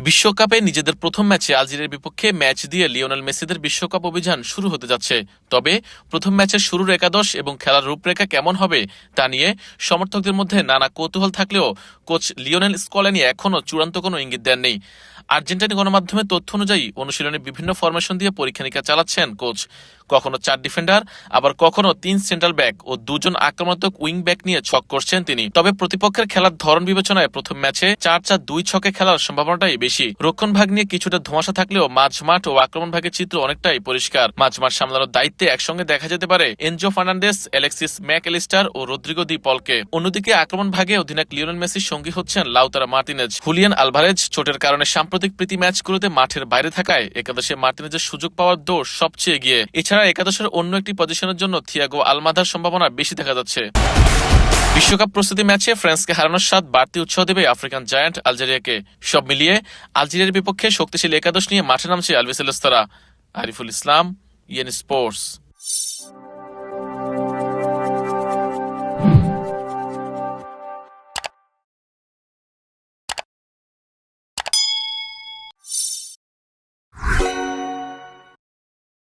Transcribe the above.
বিশ্বকাপে নিজেদের প্রথম ম্যাচে আলজেরিয়ার বিপক্ষে ম্যাচ দিয়ে লিওনেল মেসিদের বিশ্বকাপ অভিযান শুরু হতে যাচ্ছে। তবে প্রথম ম্যাচের শুরুর একাদশ এবং খেলার রূপরেখা কেমন হবে তা নিয়ে সমর্থকদের মধ্যে নানা কৌতূহল থাকলেও কোচ লিওনেল স্কলানি এখনও চূড়ান্ত কোনো ইঙ্গিত দেননি। আর্জেন্টাইন গণমাধ্যমের তথ্য অনুযায়ী অনুশীলনে বিভিন্ন ফরমেশন দিয়ে পরীক্ষা নিরীক্ষা চালাচ্ছেন কোচ। কখনো 4 ডিফেন্ডার, আবার কখনো 3 সেন্ট্রাল ব্যাক ও 2 আক্রমণাত্মক উইং ব্যাক নিয়ে ছক করছেন তিনি। তবে প্রতিপক্ষের খেলার ধরন বিবেচনায় প্রথম ম্যাচে 4-4-2 ছকে খেলার সম্ভাবনাটাই বেশি। রক্ষণভাগ নিয়ে কিছুটা ধোঁয়াশা থাকলেও মাঝমাঠ ও আক্রমণ ভাগের চিত্র অনেকটাই পরিষ্কার। মাঝমাঠ সামলানোর দায়িত্বে একসঙ্গে দেখা যেতে পারে এনজো ফার্নান্দেস, অ্যালেক্সিস ম্যাকঅ্যালিস্টার ও রদ্রিগো দি পলকে। অন্যদিকে আক্রমণ ভাগে অধিনায়ক লিওনেল মেসির সঙ্গী হচ্ছেন লাউতারো মার্টিনেজ। হুলিয়ান আলভারেজ চোটের কারণে সাম্প্রতিক প্রীতি ম্যাচগুলোতে মাঠের বাইরে থাকায় একাদশে মার্টিনেজের সুযোগ পাওয়ার দৌড় সবচেয়ে এগিয়ে। এছাড়া একাদশের অন্য একটি পজিশনের জন্য থিয়াগো আলমাদার সম্ভাবনা বেশি দেখা যাচ্ছে। বিশ্বকাপ প্রস্তুতি ম্যাচে ফ্রান্সকে হারানোর স্বাদ বাড়তি উৎসাহ দেবে আফ্রিকান জায়ান্ট আলজেরিয়াকে। সব মিলিয়ে আলজেরিয়ার বিপক্ষে শক্তিশালী একাদশ নিয়ে মাঠে নামছে আলবিসেলেস্তারা। Ariful Islam, EN sports.